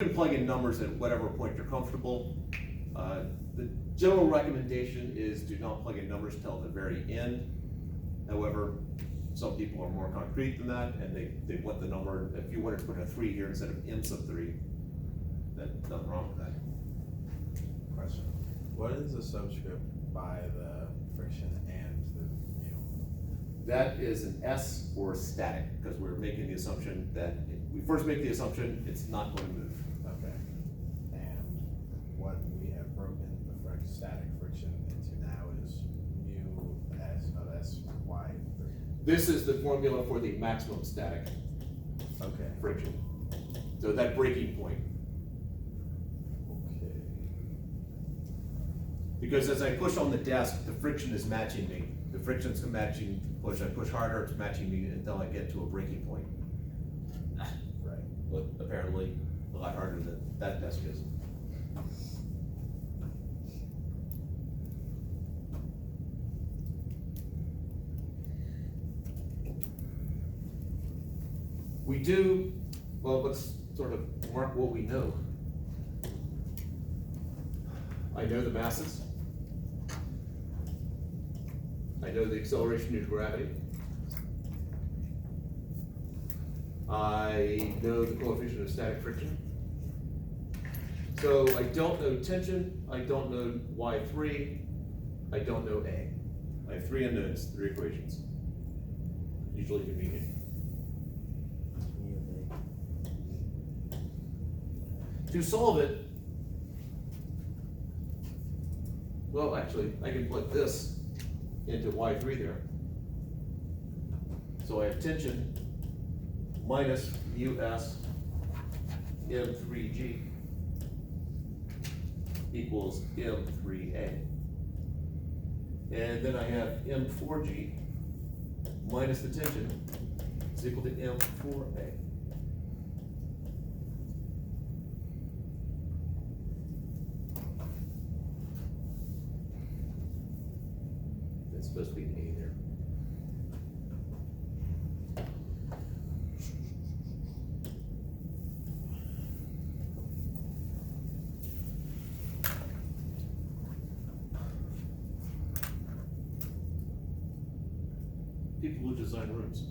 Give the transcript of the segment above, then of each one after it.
You can plug in numbers at whatever point you're comfortable. The general recommendation is do not plug in numbers till the very end. However, some people are more concrete than that, and they want the number, if you wanted to put a 3 here instead of m sub 3, then nothing wrong with that. Question. What is the subscript by the friction and the mu? That is an S or static, because we're making the assumption that, we first make the assumption it's not going to move. Okay. And what we have broken the static friction into now is mu S of SY3. This is the formula for the maximum static Okay. friction. So that breaking point. Okay. Because as I push on the desk, the friction is matching me. The friction's matching push. I push harder, it's matching me until I get to a breaking point. Right. But apparently a lot harder than that desk is. We do, well, let's sort of mark what we know. I know the masses. I know the acceleration due to gravity. I know the coefficient of static friction. So I don't know tension, I don't know Y3, I don't know A. I have 3 unknowns, 3 equations. Usually convenient. To solve it, well, actually, I can plug this into Y3 there. So I have tension minus mu s m3g equals m3a. And then I have m4g minus the tension is equal to m4a. It's supposed to be an A there. People who design rooms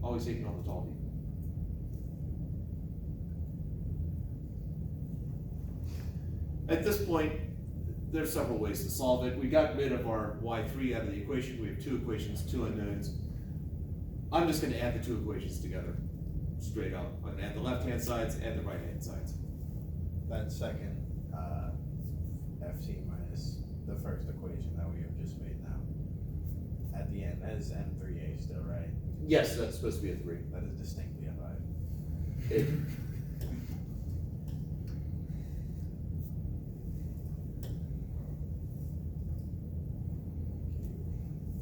always hating on the tall people. At this point, there's several ways to solve it. We got rid of our Y3 out of the equation. We have 2 equations, 2 unknowns. I'm just gonna add the 2 equations together, straight up. I'm gonna add the left-hand sides and the right-hand sides. That second Ft minus the first equation that we have just made now. At the end, that is M3A still, right? Yes, that's supposed to be a 3. That is distinctly a 5. It,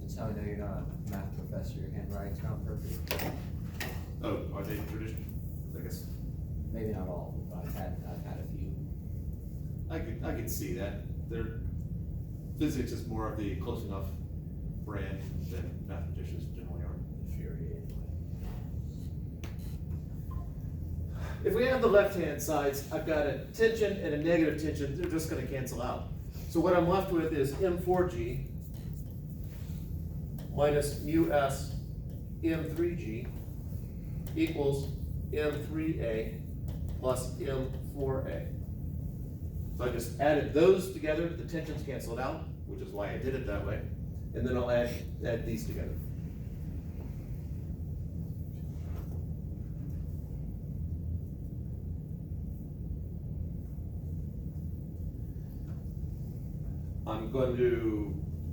That's how I know you're not a math professor, your handwriting's not perfect. oh, are they traditional? I guess. Maybe not all, but I've had a few. I could see that. Their physics is more of the close enough brand than mathematicians generally are. Infuriating. If we add the left-hand sides, I've got a tension and a negative tension. They're just gonna cancel out. So what I'm left with is M4G minus mu s M3G equals M3A plus M4A. So I just added those together, the tensions canceled out, which is why I did it that way. And then I'll add these together.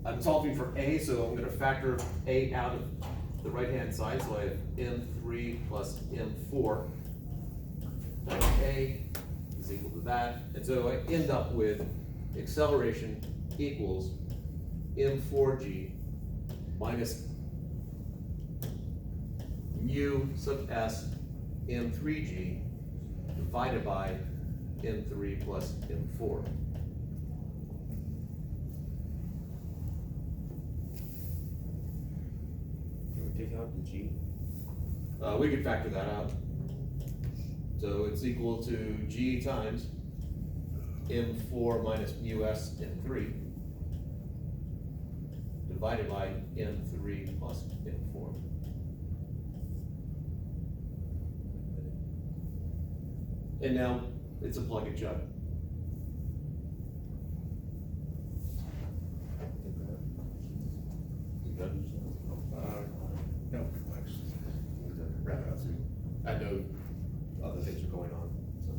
I'm solving for A, so I'm gonna factor A out of the right-hand side, so I have M3 plus M4 times A is equal to that. And so I end up with acceleration equals M4G minus mu sub s M3G divided by M3 plus M4. Can we take out the G? We could factor that out. So it's equal to G times M4 minus mu S M3 divided by M3 plus M4. And now it's a plug and chug. You done? No, actually. Wrap it up soon. I know other things are going on, so.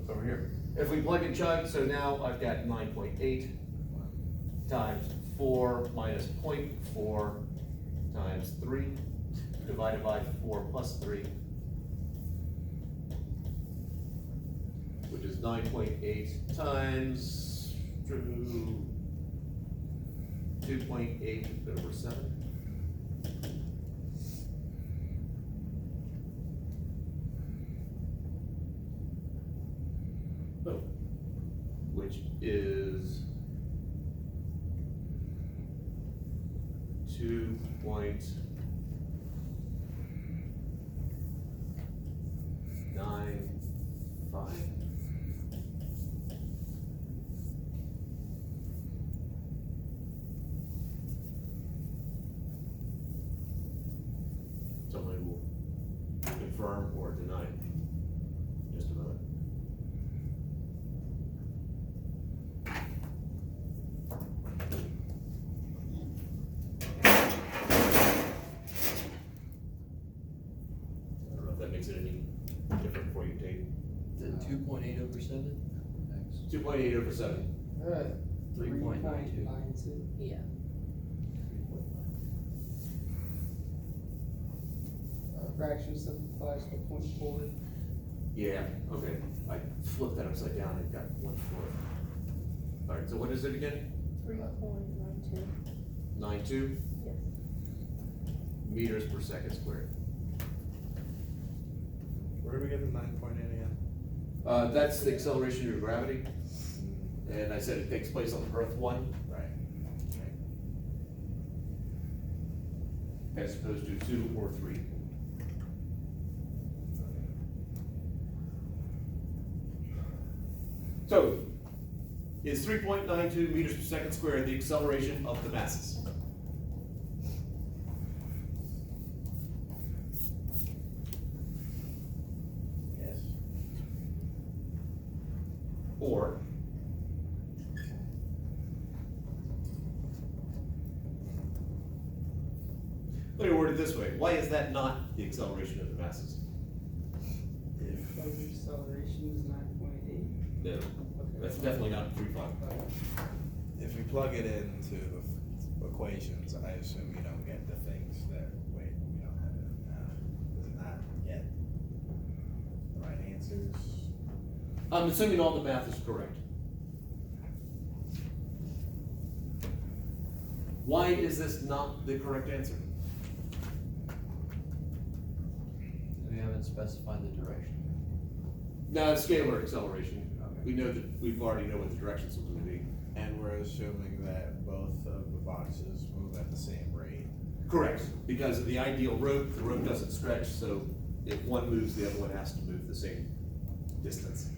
Over here. If we plug and chug, so now I've got 9.8 times 4 minus 0.4 times 3 divided by 4 plus 3, which is 9.8 times 2.8 over 7. Oh, which is 2.95. Somebody will confirm or deny. Just a moment. I don't know if that makes it any different for you, Tate. Is it 2.8 over 7? 2.8 over 7. 3.92. Yeah. Fraction simplifies to 0.4. Yeah, okay. I flipped that upside down and got 1/4. All right, so what is it again? 3.92. 92 Yes. meters per second squared. Where do we get the 9.8 again? That's the acceleration due to gravity, and I said it takes place on Earth 1 Right. as opposed to 2 or 3. So, is 3.92 meters per second squared the acceleration of the masses? Yes. Or let me word it this way, why is that not the acceleration of the masses? If Like the acceleration is 9.8. No, Okay. that's definitely not 3.5. If we plug it into the equations, I assume you don't get the things that, wait, we don't have it, does it not get the right answers? I'm assuming all the math is correct. Why is this not the correct answer? We haven't specified the direction. No, it's scalar acceleration. Okay. We know that, we've already know what the directions are gonna be. And we're assuming that both of the boxes move at the same rate. Correct, because of the ideal rope, the rope doesn't stretch, so if one moves, the other one has to move the same distance.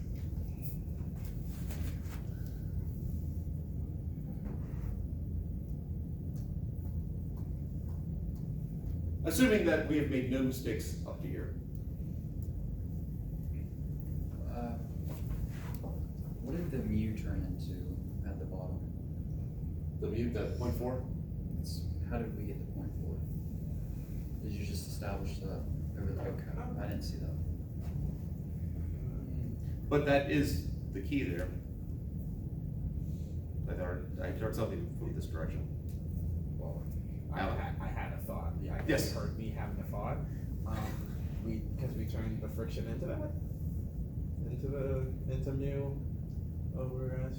Assuming that we have made no mistakes up to here. What did the mu turn into at the bottom? The mute, that 0.4? How did we get to 0.4? Did you just establish that over the, okay, I didn't see that. But that is the key there. I heard something from this direction. Well, I had a thought, yeah, I Yes. guess you heard me having a thought. Because we turned the friction into that? Into mu over S?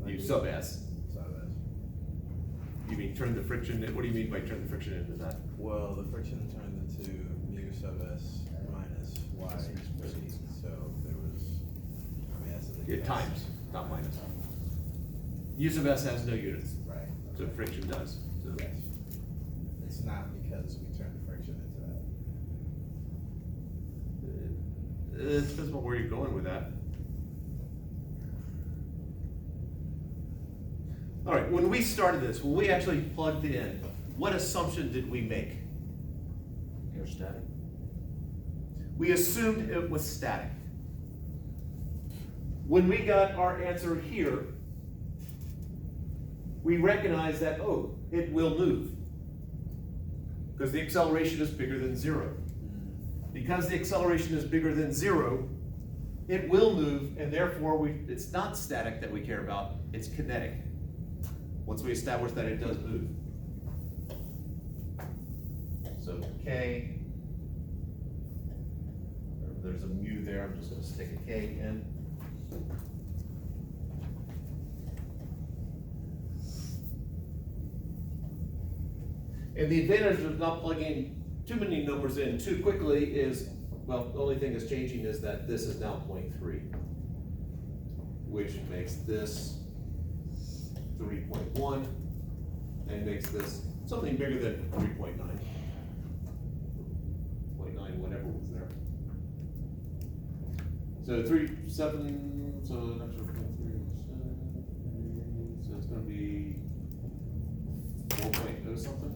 You sub S. Sub S. You mean turn the friction, what do you mean by turn the friction into that? Well, the friction turned into mu sub S minus Y speed, so there was, I mean, that's the. Yeah, times, not minus. Use of S has no units, Right. so friction does. Yes. It's not because we turned the friction into that. It depends on where you're going with that. All right, when we started this, when we actually plugged it in, what assumption did we make? You're static. We assumed it was static. When we got our answer here, we recognized that, oh, it will move. Because the acceleration is bigger than 0. Because the acceleration is bigger than 0, it will move, and therefore it's not static that we care about, it's kinetic. Once we establish that it does move. So K, there's a mu there, I'm just gonna stick a K in. And the advantage of not plugging too many numbers in too quickly is, well, the only thing that's changing is that this is now 0.3, which makes this 3.1 and makes this something bigger than 3.9. 0.9, whatever was there. So 3.7, so an extra 0.3, so it's gonna be 4.0 something?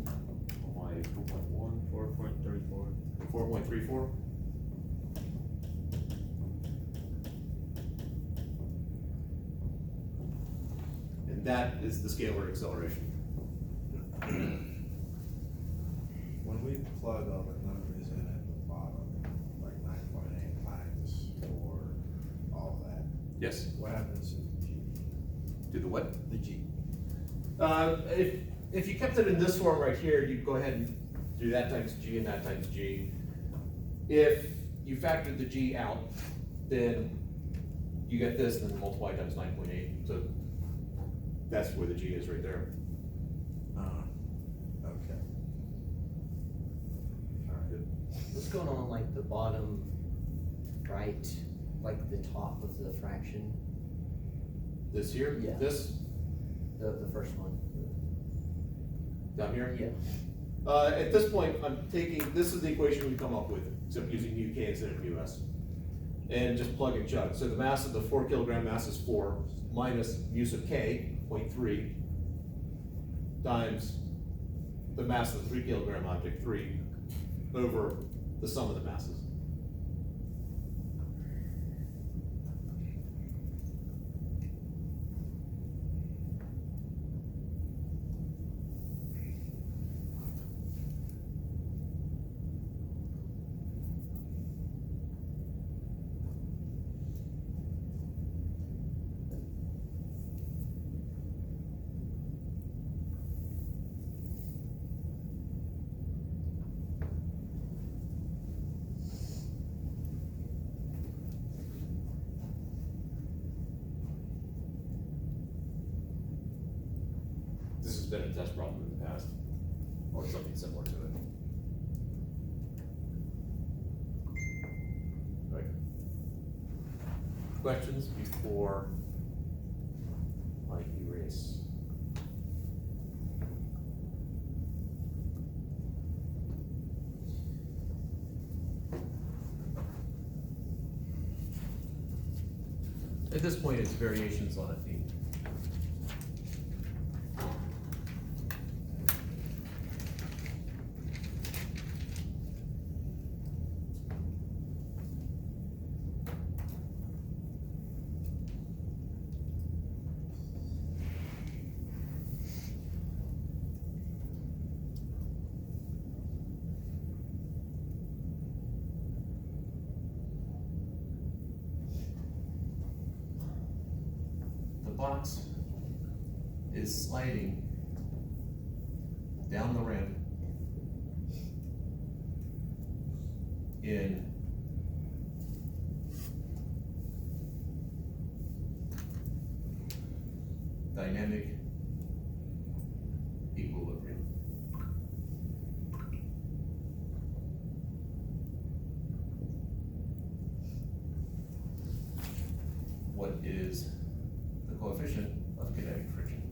Oh my, 4.1? 4.34. 4.34? And that is the scalar acceleration. When we plug all the numbers in at the bottom, like 9.8 times for all that, Yes. what happens to the G? Do the what? The G. If you kept it in this form right here, you go ahead and do that times G and that times G. If you factored the G out, then you get this and then multiply times 9.8. So that's where the G is right there. Okay. What's going on like the bottom right, like the top of the fraction? This here? Yeah. This The first one. down here? Yeah. At this point, I'm taking, this is the equation we come up with, except using UK instead of US. And just plug and chug. So the mass of the 4 kilogram mass is 4 minus mu sub K, 0.3, times the mass of the 3 kilogram object, 3, over the sum of the masses. This has been a test problem in the past, or something similar to it. Right. Questions before I erase? At this point, it's variations on a theme. The box is sliding down the ramp in dynamic equilibrium. What is the coefficient of kinetic friction?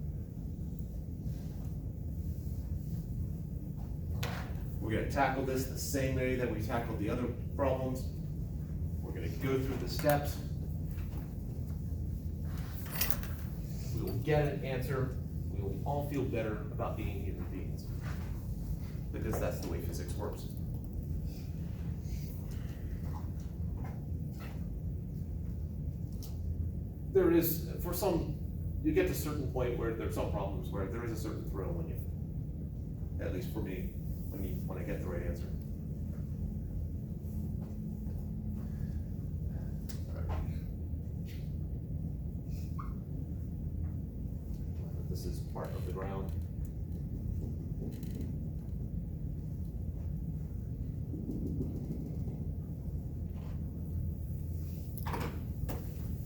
We're gonna tackle this the same way that we tackled the other problems. We're gonna go through the steps. We will get an answer. We will all feel better about being human beings. Because that's the way physics works. There is, for some, you get to a certain point where there's some problems where there is a certain thrill when you, at least for me, when I get the right answer. This is part of the ground.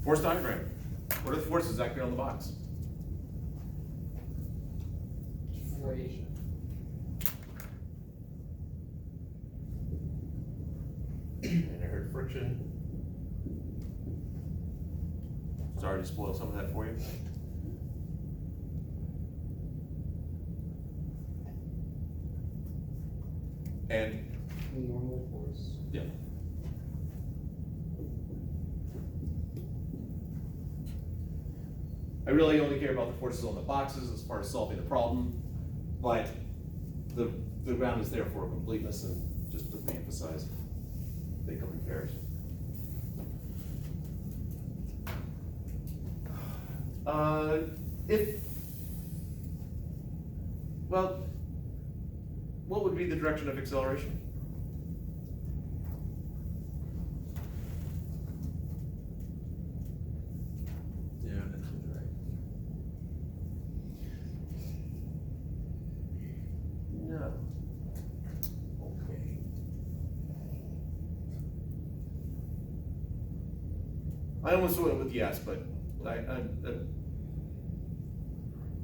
Force diagram. What are the forces acting on the box? Freight. And I heard friction. Sorry to spoil some of that for you. And, Normal force. yeah. I really only care about the forces on the boxes as far as solving the problem, but the ground is there for completeness and just to reemphasize, they come in pairs. Well, what would be the direction of acceleration? Yeah, that's right. No. Okay. I almost went with yes, but I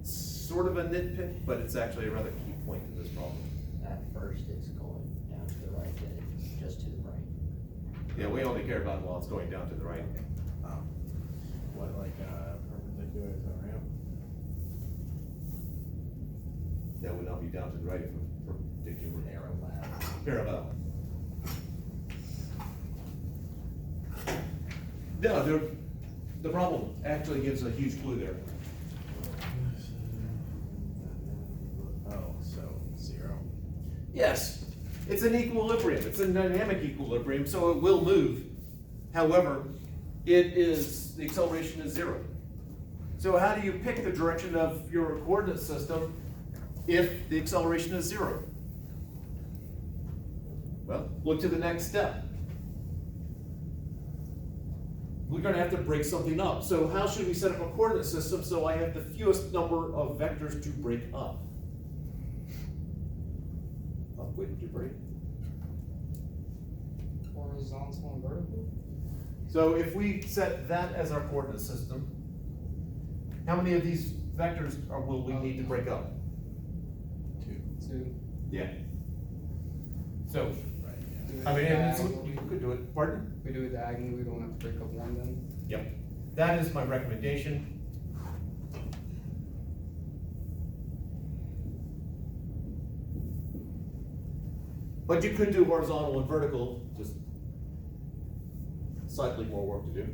sort of a nitpick, but it's actually a rather key point to this problem. At first, it's going down to the right, then it's just to the right. Yeah, we only care about while it's going down to the right. What, like, perpendicular to the ramp? That would not be down to the right for particular Parallel. parallel. No, the problem actually gives a huge clue there. Oh, so 0. Yes, it's an equilibrium. It's a dynamic equilibrium, so it will move. However, the acceleration is 0. So how do you pick the direction of your coordinate system if the acceleration is 0? Well, look to the next step. We're gonna have to break something up. So how should we set up a coordinate system so I have the fewest number of vectors to break up? How quick would you break? Horizontal and vertical. So if we set that as our coordinate system, how many of these vectors will we need to break up? 2. Yeah. So, Right, Do it I mean, diagonally. you could do it, pardon? We do it diagonally, we don't have to break up one then. Yep. That is my recommendation. But you could do horizontal and vertical, just slightly more work to do.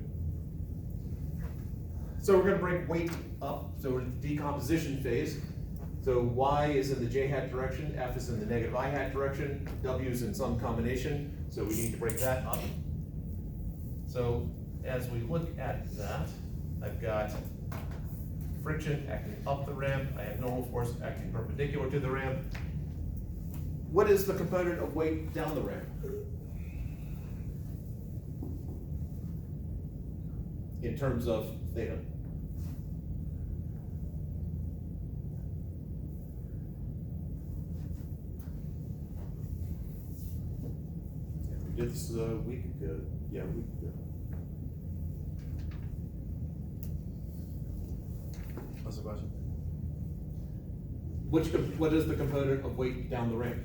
So we're gonna break weight up, so we're in the decomposition phase. So Y is in the J hat direction, F is in the negative I hat direction, W is in some combination, so we need to break that up. So as we look at that, I've got friction acting up the ramp, I have normal force acting perpendicular to the ramp. What is the component of weight down the ramp? In terms of theta? We did this a week ago. Yeah, a week ago. What's the question? What is the component of weight down the ramp?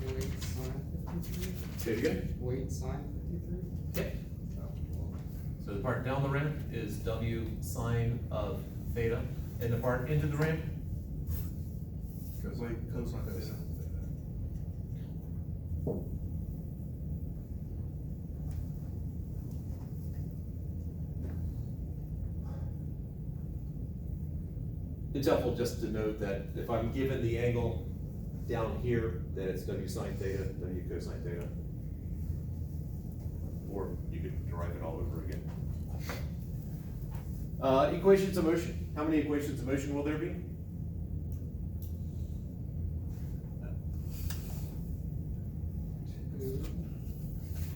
Weight sine 53. Say it again. Weight sine 53. Yep. So the part down the ramp is W sine of theta, And the part into the ramp? Wait, cosine theta. It's helpful just to note that if I'm given the angle down here, that it's W sine theta, W cosine theta. Or you could derive it all over again. Equations of motion. How many equations of motion will there be? Two,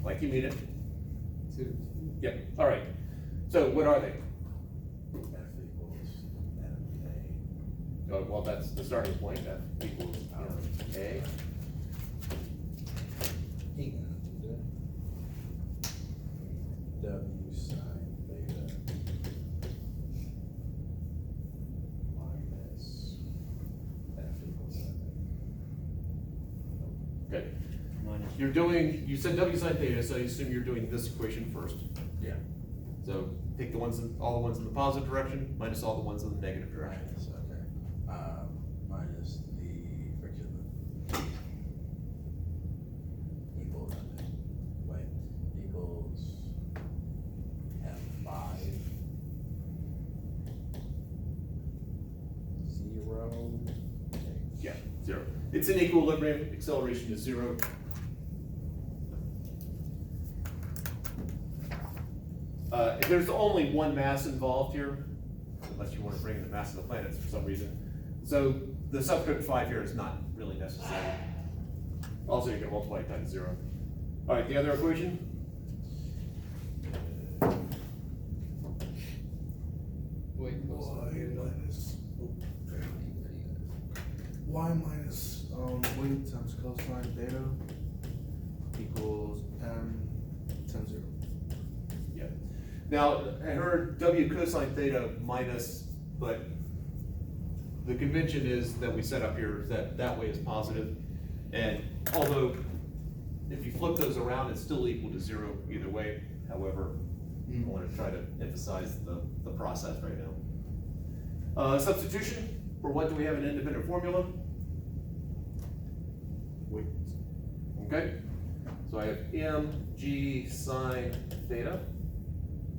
Like you mean it? two. Yep, all right. So what are they? F equals MA. Oh, well, that's the starting point, F equals A. W sine theta minus F equals Good. You're doing, you said W sine theta, so I assume you're doing this equation first. Yeah. So take the ones, all the ones in the positive direction, minus all the ones in the negative direction. Minus, okay. Minus the friction equals, wait, equals F5 0. Yeah, 0. It's in equilibrium, acceleration is 0. There's only one mass involved here, unless you want to bring in the mass of the planets for some reason. So the subscript 5 here is not really necessary. Also, you can multiply it times 0. All right, the other equation? Wait, Y minus weight times cosine theta equals m times 0. Yeah. Now, I heard W cosine theta minus, but the convention is that we set up here that that way is positive. And although if you flip those around, it's still equal to 0 either way. However, I want to try to emphasize the process right now. Substitution, for what do we have an independent formula? Weight. Okay, so I have mg sine theta